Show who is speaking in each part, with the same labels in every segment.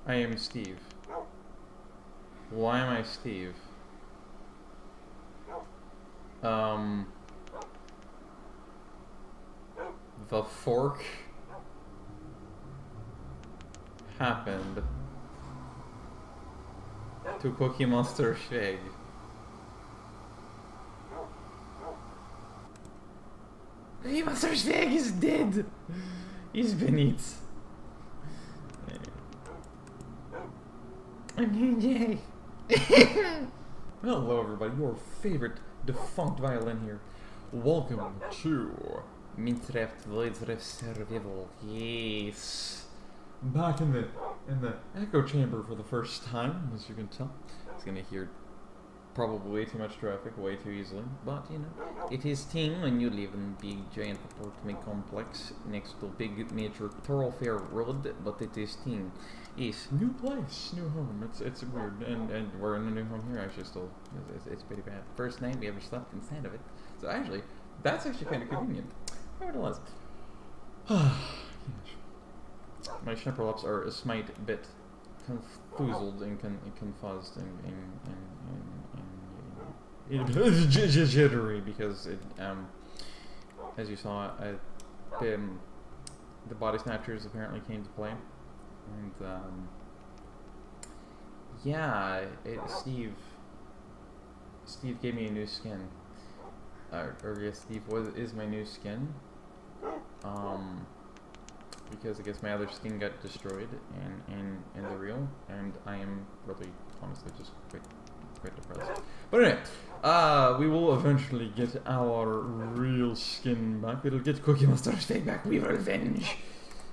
Speaker 1: I am Steve. Why am I Steve? The fork happened to Cookie Monster Shag. Cookie Monster Shag is dead! He's been eaten. I'm Jay. Hello everybody, your favorite defunct violin here. Welcome to MEATY VOIDS Survival. Yes. Back in the echo chamber for the first time, as you can tell. It's gonna hear probably way too much traffic, way too easily. But you know, it is thing when you live in big giant apartment complex next to big major thoroughfare road, but it is thing. Yes, new place, new home. It's weird, and we're in a new home here actually still. It's pretty bad. First night we ever slept inside of it. So actually, that's actually kind of convenient. Nevertheless. My shimperlops are a smite bit confused and confused and jittery because it, as you saw, the body snatchers apparently came to play, and yeah, Steve gave me a new skin, or yes, Steve is my new skin, because I guess my other skin got destroyed in the real, and I am really, honestly, just quite depressed. But anyway, we will eventually get our real skin back. We'll get Cookie Monster's face back. We will avenge.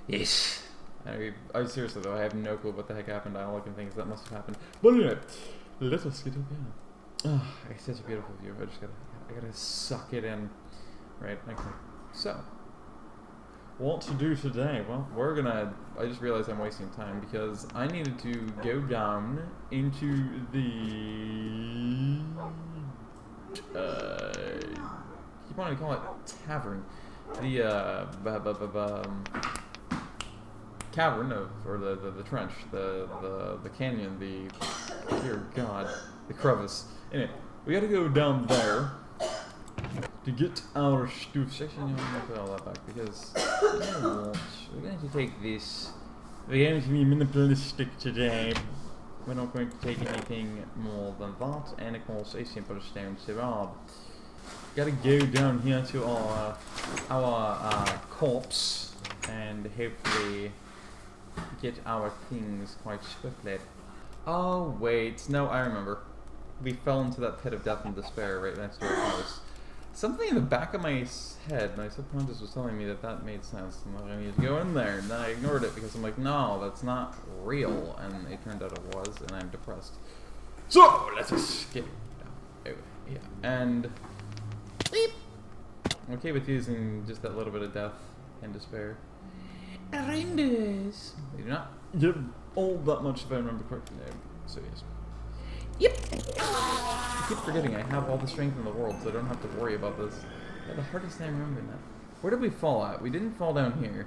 Speaker 1: Yes. I seriously though, I have no clue what the heck happened. All I can think is that must have happened. But anyway, let us get up here. Oh, it's such a beautiful view. I gotta suck it in. Right. Okay. So. What to do today? Well, I just realized I'm wasting time because I needed to go down into the keep wanting to call it tavern, the cavern or the trench, the canyon, dear God, the crevice. Anyway, we gotta go down there to get our stuff. Actually, no, I'm going to put all that back because we're going to take this. We're going to be minimalistic today. We're not going to take anything more than that, and of course a simple stone serab. Gotta go down here to our corpse and hopefully get our things quite swiftly. Oh wait, no, I remember. We fell into that pit of death and despair right next to our house. Something in the back of my head, my subconscious was telling me that made sense, and I needed to go in there, and then I ignored it because I'm like, no, that's not real, and it turned out it was, and I'm depressed. So, let's escape. Anyway, yeah, and beep. I'm okay with using just that little bit of death and despair. Horrendous. They do not give all that much if I remember correctly, so yes. Yep! I keep forgetting I have all the strength in the world, so I don't have to worry about this. I had the hardest time remembering that. Where did we fall at? We didn't fall down here.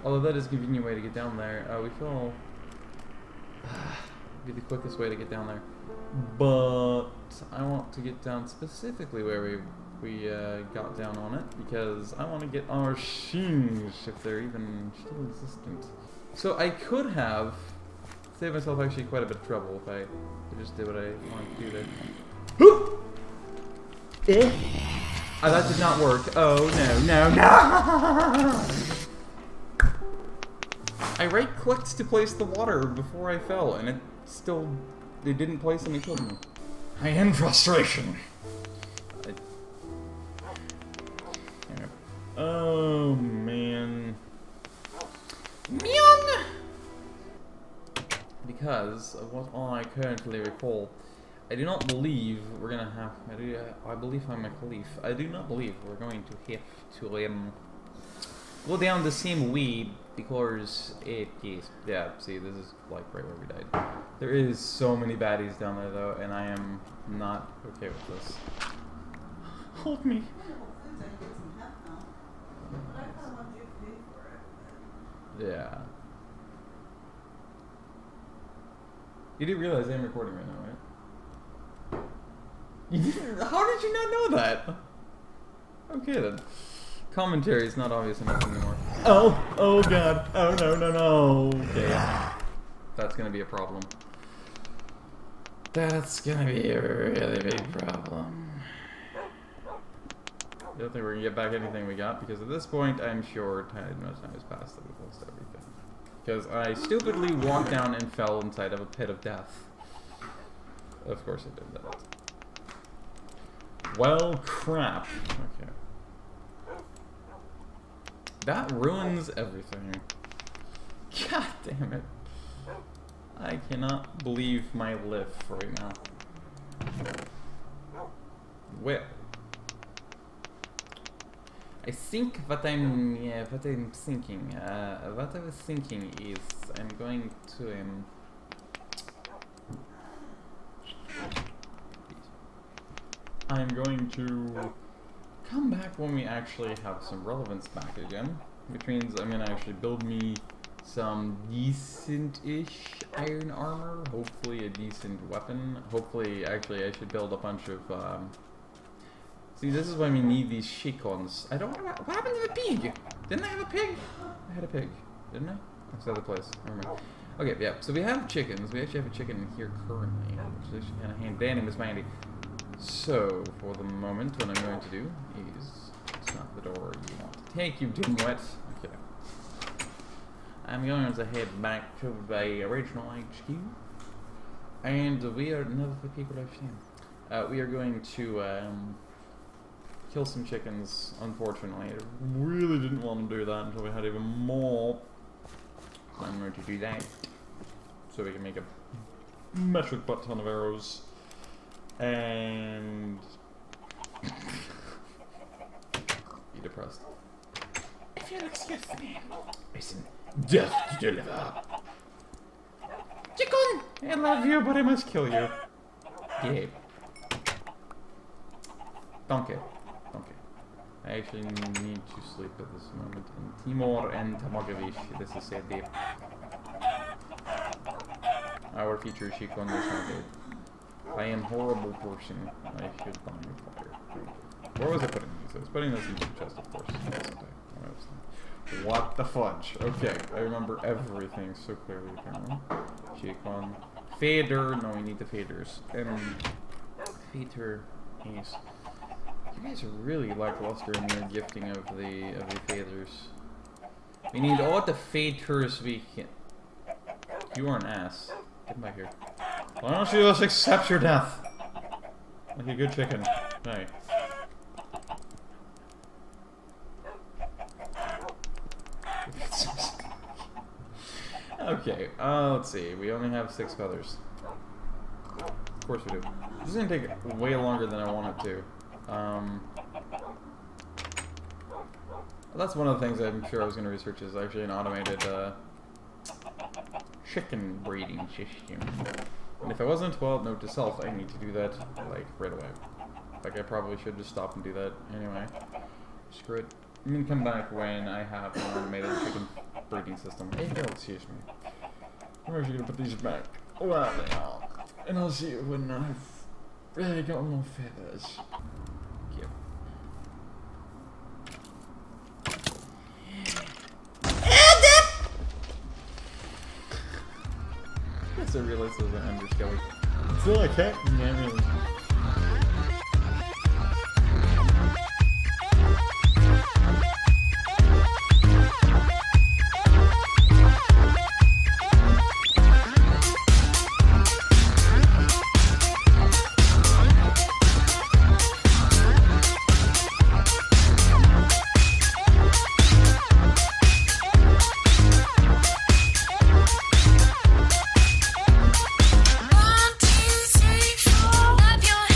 Speaker 1: Although that is a convenient way to get down there. We fell... be the quickest way to get down there. But I want to get down specifically where we got down on it, because I want to get our shings, if they're even still existent. So I could have saved myself actually quite a bit of trouble if I just did what I wanted to do there. Whoop! Oh, that did not work. Oh no. I right-clicked to place the water before I fell, and it didn't place and it killed me. I am frustration. Oh man. Meow! Because of what I currently recall, I do not believe we're gonna have. I believe I'm a caliph. I do not believe we're going to have to go down the same way because it is. Yeah, see, this is like right where we died. There is so many baddies down there though, and I am not okay with this. Hold me. Yeah. You do realize I'm recording right now, right? You didn't, how did you not know that? Okay then. Commentary is not obvious enough anymore. Oh god. Oh no. Okay. That's gonna be a problem. That's gonna be a really big problem. I don't think we're gonna get back anything we got, because at this point I'm sure much time has passed that we've lost everything. Because I stupidly walked down and fell inside of a pit of death. Of course I did that. Well, crap. Okay. That ruins everything. God damn it. I cannot believe my life right now. Well, I think what I'm thinking, what I was thinking is I'm going to come back when we actually have some relevance back again, which means I'm gonna actually build me some decent-ish iron armor, hopefully a decent weapon, hopefully, actually, I should build a bunch of, see, this is why we need these shikons. I don't, what happened to the pig? Didn't I have a pig? I had a pig, didn't I? That's the other place, never mind. Okay, yeah, so we have chickens, we actually have a chicken here currently, which is kind of handy, Miss Mandy. So, for the moment, what I'm going to do is, it's not the door you want to take, you dimwit. Okay. I'm going to head back to the original HQ, and we are, no, the people I've seen. We are going to, kill some chickens, unfortunately. I really didn't want to do that until we had even more. So I'm going to do that, so we can make a metric butt ton of arrows. And be depressed. If you'll excuse me, listen, death to deliver. Chicken! I love you, but I must kill you. Yeah. Donkey. I actually need to sleep at this moment. And Timur and Tamagovish, this is sad day. Our future Shikon is not dead. I am a horrible person. I should buy me fire. Where was I putting these? I was putting this into the chest, of course. What the fudge? Okay, I remember everything so clearly, apparently. Shikon. Fader. No, we need the faders. Fader. Yes. You guys are really lackluster in your gifting of the faders. We need all the faders we can. You are an ass. Get back here. Why don't you just accept your death? Like a good chicken. Hey. Okay, let's see. We only have 6 feathers. Of course we do. This is gonna take way longer than I want it to. That's one of the things I'm sure I was gonna research is actually an automated, chicken breeding system. And if I wasn't, well, note to self, I need to do that, like, right away. Like, I probably should just stop and do that anyway. Screw it. I'm gonna come back when I have an automated chicken breeding system. Hey, no, excuse me. I'm actually gonna put these back. Wow, and I'll see you when I've really got more feathers. Yep. I guess I realized there was an underskelly. Still, I can't. Yeah, really.
Speaker 2: One, two, three, four. Clap your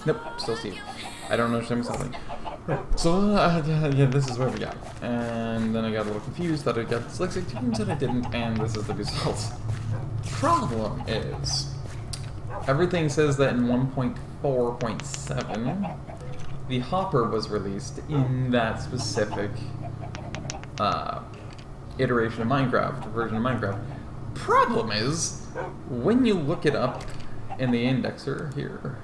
Speaker 1: Nope, still Steve. I don't understand what's happening. So, yeah, this is where we got. And then I got a little confused that I got dyslexic, turns out I didn't, and this is the result. Problem is, everything says that in 1.4.7, the hopper was released in that specific iteration of Minecraft, version of Minecraft. Problem is, when you look it up in the indexer here,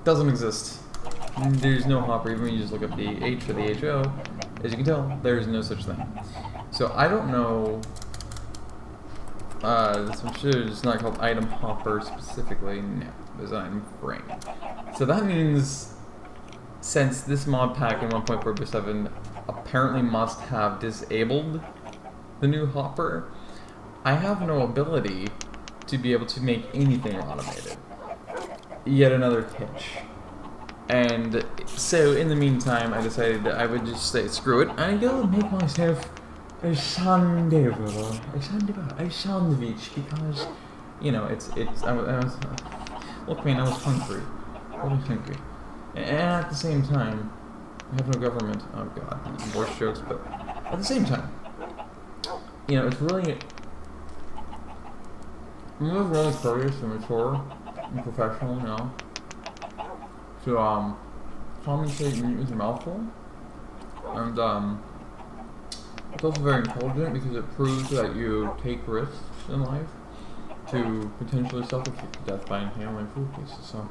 Speaker 1: doesn't exist. There's no hopper, even when you just look up the H or the HO, as you can tell, there's no such thing. So I don't know, I'm sure it's not called item hopper specifically, no, there's an item frame. So that means, since this mod pack in 1.4.7 apparently must have disabled the new hopper, I have no ability to be able to make anything automated. Yet another hitch. And so in the meantime, I decided that I would just say screw it and go and make myself a sandwich because, you know, I was look, man, I was hungry. And at the same time, I have no government. Oh god, worse jokes, but at the same time, you know, it's really, I'm really curious and mature and professional now to commentate and use a mouthful, and it's also very intelligent because it proves that you take risks in life to potentially suffocate to death by inhaling food pieces. So,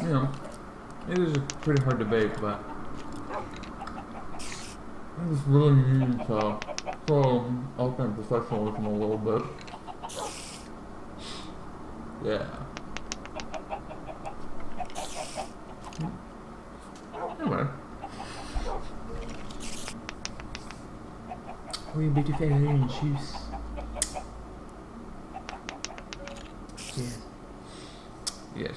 Speaker 1: you know, it is a pretty hard debate, but I just really need to show ultimate professionalism a little bit. Yeah. Anyway. We be together and choose. Yes. Yes.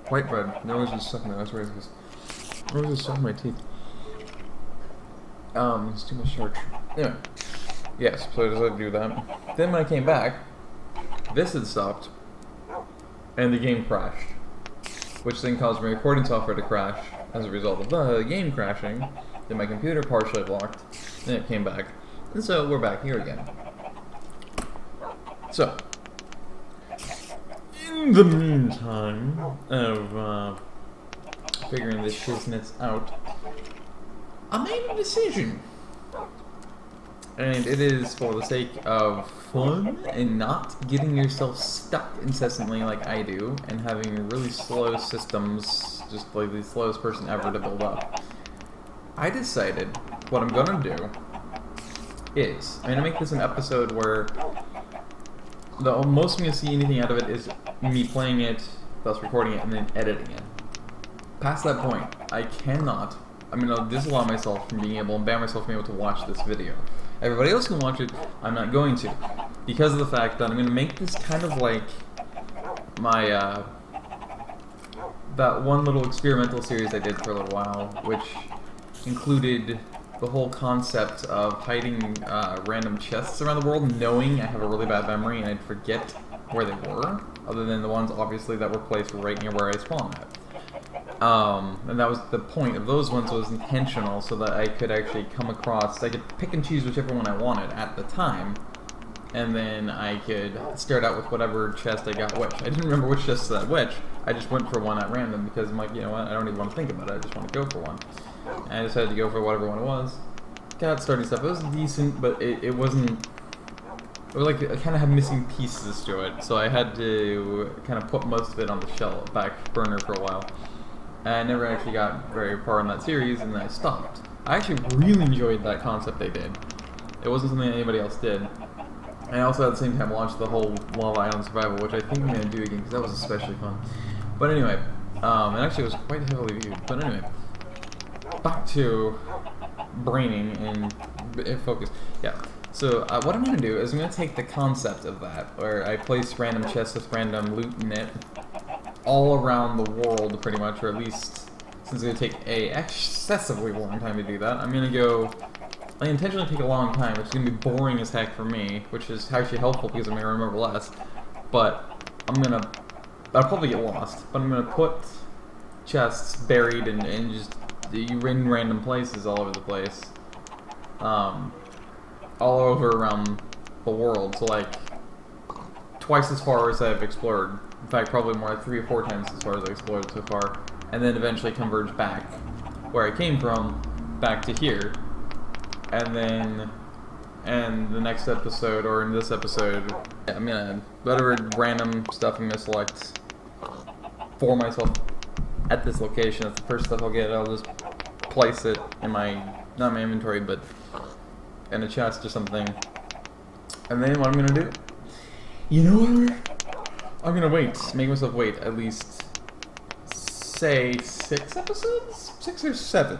Speaker 1: White bread. No one's just sucking my eyes. No one's just sucking my teeth. It's too much starch. Anyway. Yes, so I decided to do that. Then when I came back, this had stopped, and the game crashed. Which then caused my recording software to crash as a result of the game crashing. Then my computer partially locked, then it came back. And so we're back here again. So, in the meantime of figuring this business out, I made a decision. And it is for the sake of fun and not getting yourself stuck incessantly like I do, and having really slow systems, just like the slowest person ever to build up. I decided what I'm gonna do is, I'm gonna make this an episode where the most I'm gonna see anything out of it is me playing it, thus recording it, and then editing it. Past that point, I cannot, I'm gonna disallow myself from being able, and ban myself from being able to watch this video. Everybody else can watch it, I'm not going to. Because of the fact that I'm going to make this kind of like my, that one little experimental series I did for a little while, which included the whole concept of hiding random chests around the world, knowing I have a really bad memory and I'd forget where they were, other than the ones obviously that were placed right near where I spawned at. And that was the point of those ones, was intentional so that I could actually come across, I could pick and choose whichever one I wanted at the time, and then I could start out with whatever chest I got which. I didn't remember which chest that which, I just went for one at random because I'm like, you know what, I don't even want to think about it, I just want to go for one. And I decided to go for whatever one it was. Got starting stuff, it was decent, but it wasn't, it was like, it kind of had missing pieces to it, so I had to kind of put most of it on the back burner for a while. I never actually got very far in that series, and then I stopped. I actually really enjoyed that concept they did. It wasn't something that anybody else did. And I also at the same time launched the whole Lava Island Survival, which I think I'm going to do again, because that was especially fun. But anyway, it actually was quite heavily viewed. But anyway, back to braining and focus. Yeah, so what I'm going to do is I'm going to take the concept of that, where I place random chests with random loot in it, all around the world, pretty much, or at least, since it's going to take a excessively long time to do that, I'm going to go I intentionally take a long time, which is going to be boring as heck for me, which is actually helpful because I'm going to remember less. But I'll probably get lost, but I'm going to put chests buried and just in random places all over the place. All over around the world, so like twice as far as I've explored. In fact, probably more, like 3 or 4 times as far as I've explored so far. And then eventually converge back where I came from, back to here. And then, the next episode, or in this episode, I'm gonna, whatever random stuff I'm gonna select for myself at this location, that's the first stuff I'll get. I'll just place it in my, not my inventory, but in a chest or something. And then what I'm gonna do, you know what, I'm gonna make myself wait at least, say, 6 episodes? 6 or 7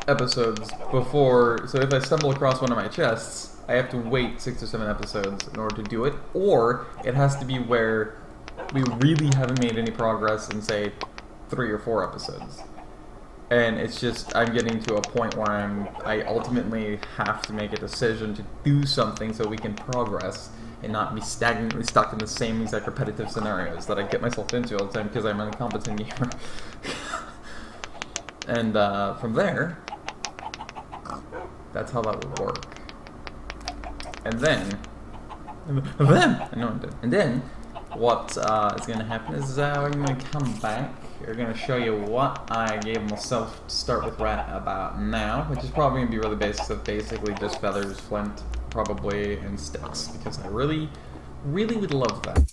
Speaker 1: episodes before, so if I stumble across one of my chests, I have to wait 6 or 7 episodes in order to do it, or it has to be where we really haven't made any progress in, say, 3 or 4 episodes. And it's just, I'm getting to a point where I ultimately have to make a decision to do something so we can progress and not be stagnantly stuck in the same exact repetitive scenarios that I get myself into all the time because I'm an incompetent gamer. And from there, that's how that would work. And then, what is going to happen is I'm going to come back. We're going to show you what I gave myself to start with right about now, which is probably going to be really basic, so basically just feathers, flint, probably, and sticks, because I really, really would love that.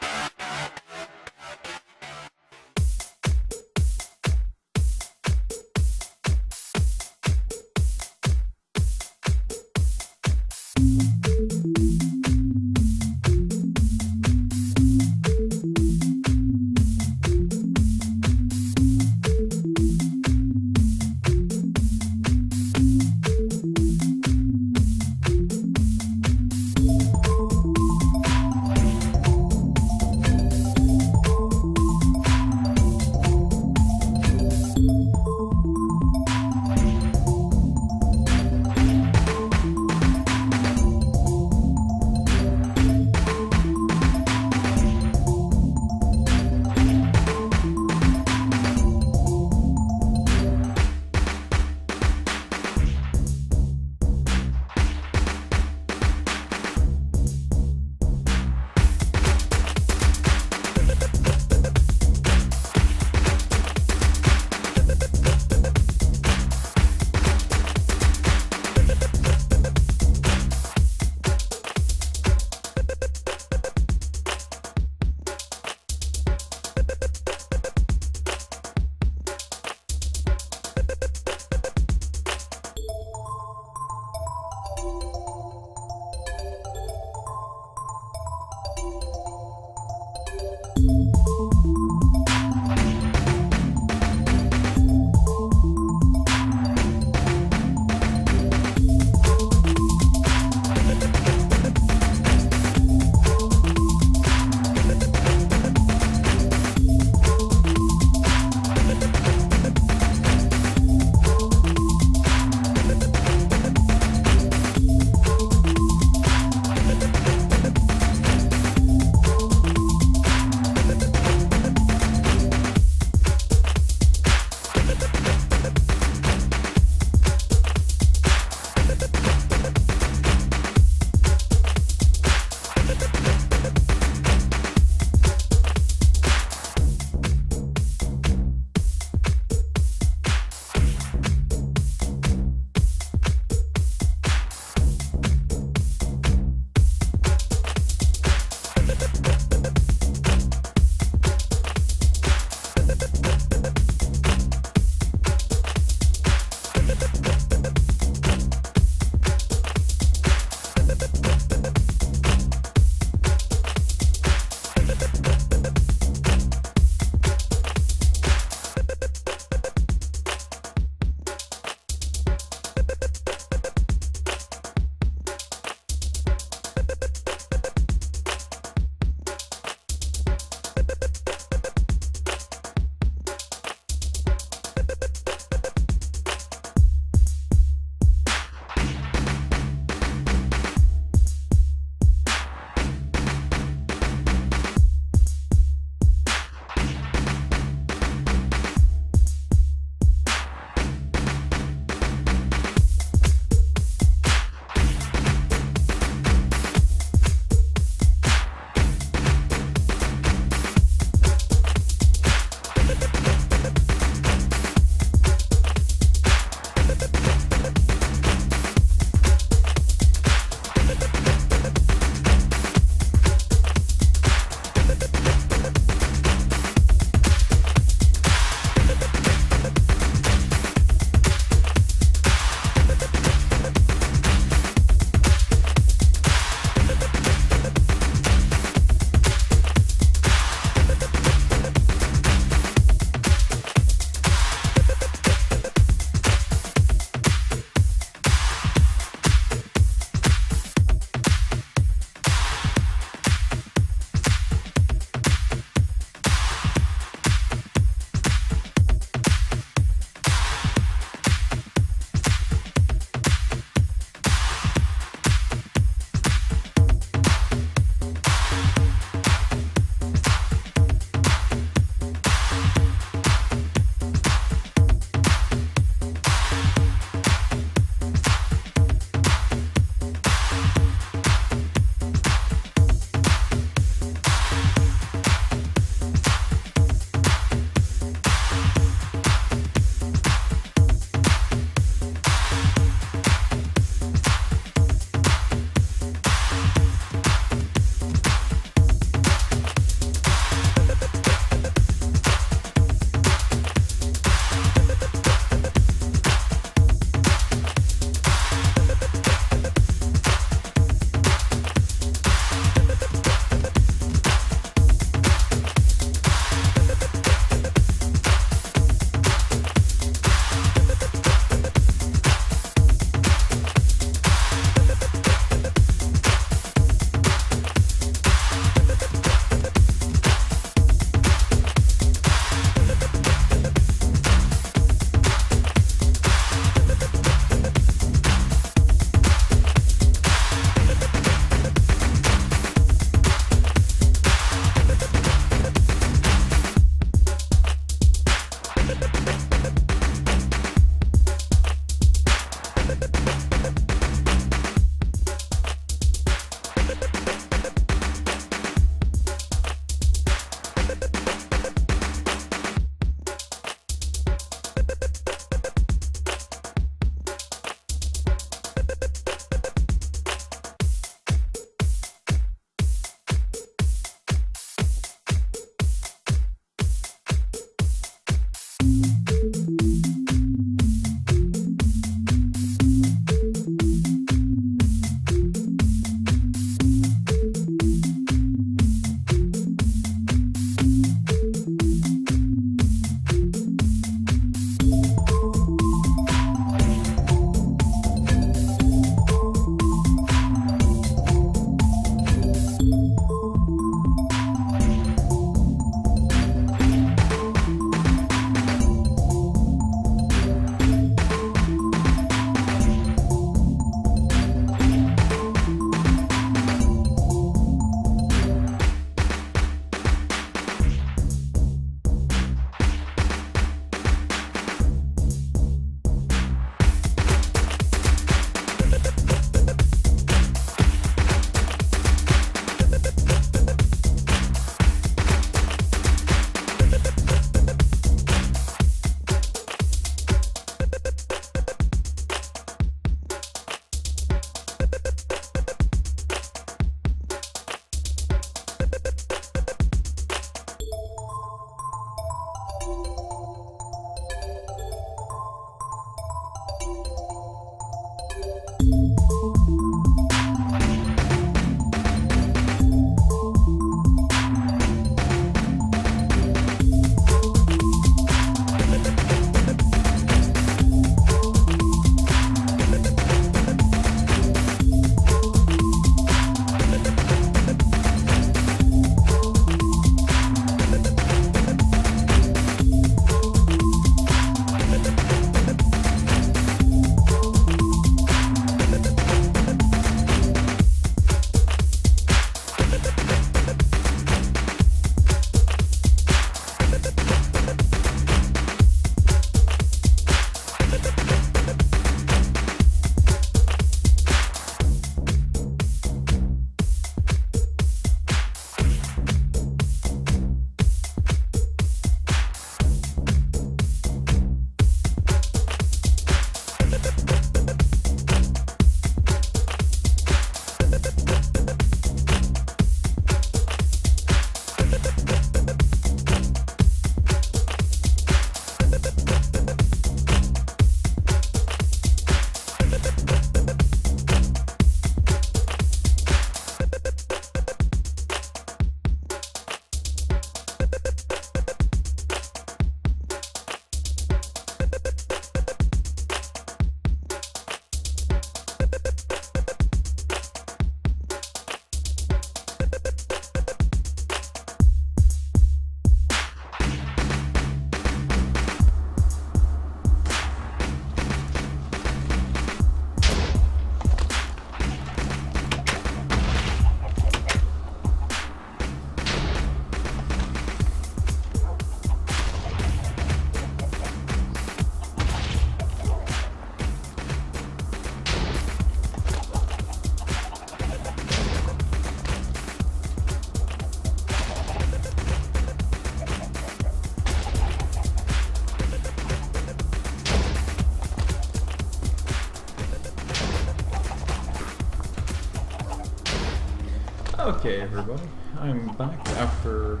Speaker 1: Okay, everybody, I'm back after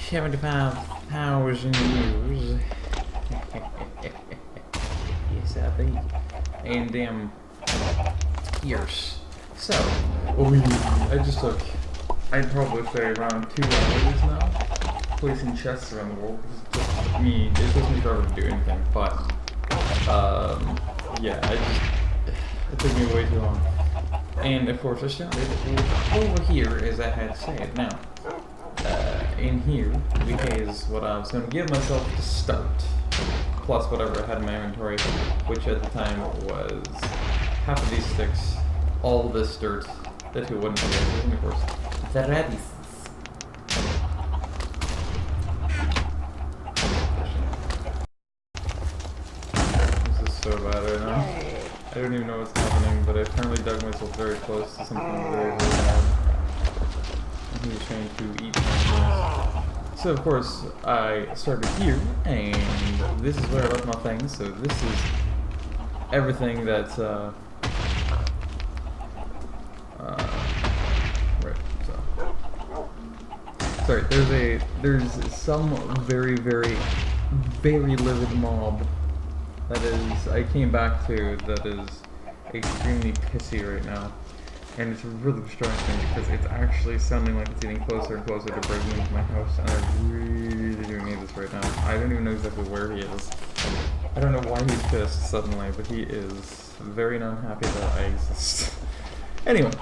Speaker 1: 75,000 years. Yes, I be. And years. So, I just took, I'd probably say around 2 hours now, placing chests around the world. It took me forever to do anything, but, yeah, it took me way too long. And of course I started over here, as I had said. Now, in here, we has what I was going to give myself to start, plus whatever I had in my inventory, which at the time was half of these sticks, all this dirt, that who wouldn't have, and of course, the radis. This is so bad right now. I don't even know what's happening, but I apparently dug myself very close to something very, very bad. And he was trying to eat my things. So of course, I started here, and this is where I left my things, so this is everything that's, right, so. Sorry, there's some very, very, very livid mob that is, I came back to, that is extremely pissy right now. And it's really distracting because it's actually sounding like it's getting closer and closer to breaking into my house, and I really do need this right now. I don't even know exactly where he is. I don't know why he's pissed suddenly, but he is very unhappy that I exist. Anyway,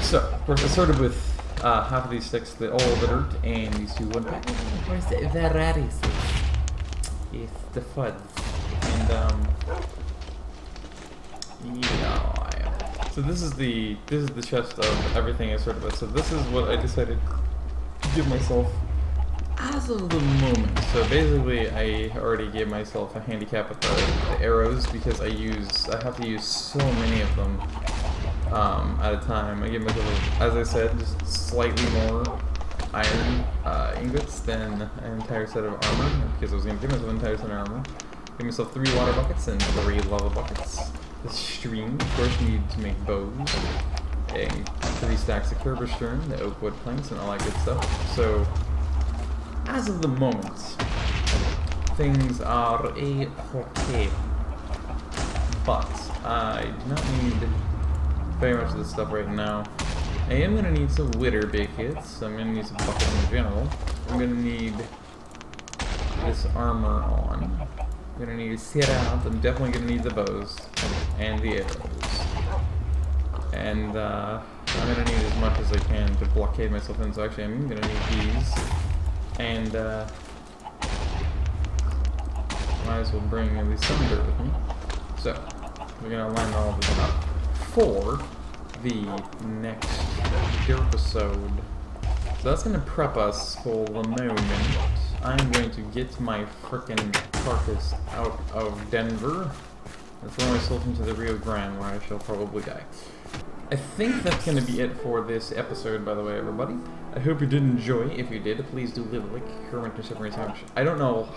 Speaker 1: so, of course I started with half of these sticks, all the dirt, and these two wooden packs. Of course, the radis. Yes, the fuds. And, yeah. So this is the chest of everything I started with. So this is what I decided to give myself as of the moment. So basically, I already gave myself a handicap with the arrows because I have to use so many of them at a time. I give myself, as I said, just slightly more iron ingots than an entire set of armor, because I was going to give myself an entire set of armor. Give myself 3 water buckets and 3 lava buckets. The string, of course, you need to make bows, and 3 stacks of Kerberstern, the oak wood planks, and all that good stuff. So, as of the moment, things are a-okay. But, I do not need very much of this stuff right now. I am going to need some witter buckets, I'm going to need some buckets in general. I'm going to need this armor on. I'm gonna need to sit out. I'm definitely gonna need the bows and the arrows, and I'm gonna need as much as I can to blockade myself in. So actually, I'm gonna need these, and might as well bring at least some dirt with me. So we're gonna line all of this up for the next episode. So that's gonna prep us for the moment. I'm going to get my frickin' carcass out of Denver and throw myself into the Rio Grande, where I shall probably die. I think that's going to be it for this episode, by the way, everybody. I hope you did enjoy. If you did, please do leave a like, comment, and share. I don't know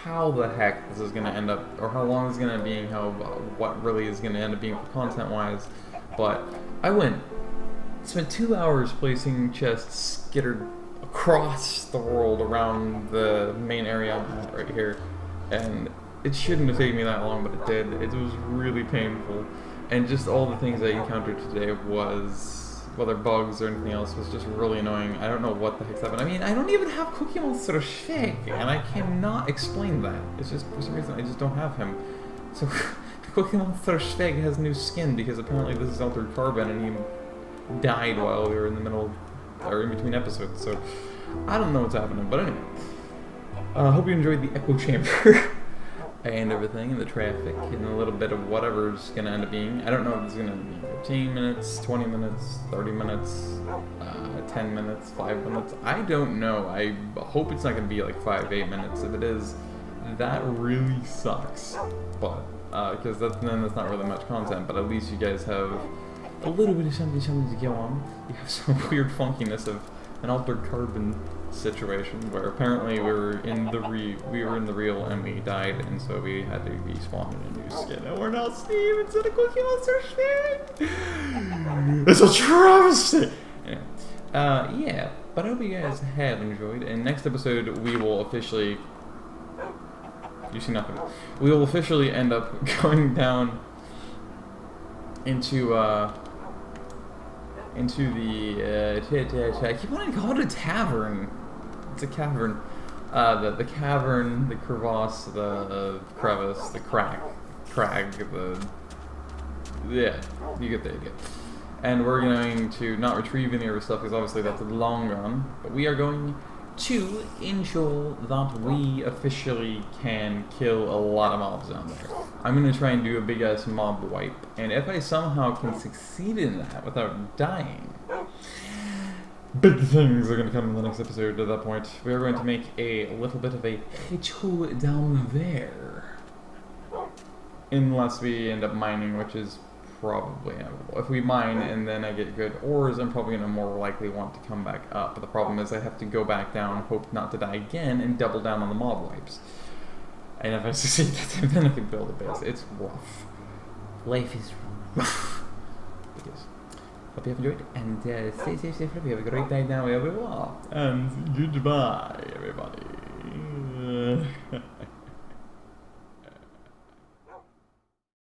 Speaker 1: how the heck this is going to end up, or how long it's going to be, and what really is going to end up being content-wise, but I spent 2 hours placing chests scattered across the world around the main area right here, and it shouldn't have taken me that long, but it did. It was really painful, and just all the things I encountered today was, whether bugs or anything else, was just really annoying. I don't know what the heck's happened. I mean, I don't even have Cookie Monster Shag, and I cannot explain that. It's just, for some reason, I just don't have him. So, Cookie Monster Shag has new skin, because apparently this is Altered Carbon, and he died while we were in the middle, or in between episodes, so I don't know what's happening, but anyway. Hope you enjoyed the echo chamber and everything, and the traffic, and a little bit of whatever's gonna end up being. I don't know if it's gonna be 15 minutes, 20 minutes, 30 minutes, 10 minutes, 5 minutes. I don't know. I hope it's not gonna be like 5-8 minutes. If it is, that really sucks. But, because then that's not really much content, but at least you guys have a little bit of something to go on. You have some weird funkiness of an Altered Carbon situation where apparently we were in the real and we died, and so we had to respawn in a new skin, and we're now Steve instead of Cookie Monster Shag. It's a travesty. Anyway, Yeah, but I hope you guys have enjoyed. And next episode, we will officially... You see nothing. We will officially end up going down into the... I keep wanting to call it a tavern. It's a cavern. The cavern, the crevasse, the crevice, the crag, yeah, you get the idea. And we're going to not retrieve any of our stuff because obviously that's long gone, but we are going to ensure that we officially can kill a lot of mobs down there. I'm going to try and do a big ass mob wipe, and if I somehow can succeed in that without dying, big things are going to come in the next episode. At that point, we are going to make a little bit of a hitch-hole down there. Unless we end up mining, which is probably inevitable. If we mine and then I get good ores, I'm probably going to more likely want to come back up. But the problem is I have to go back down, hope not to die again, and double down on the mob wipes. And if I succeed that, then I can build a base. It's rough. Life is rough. It is. Hope you have enjoyed, and stay safe, stay free. Have a great night now, everyone. And goodbye, everybody.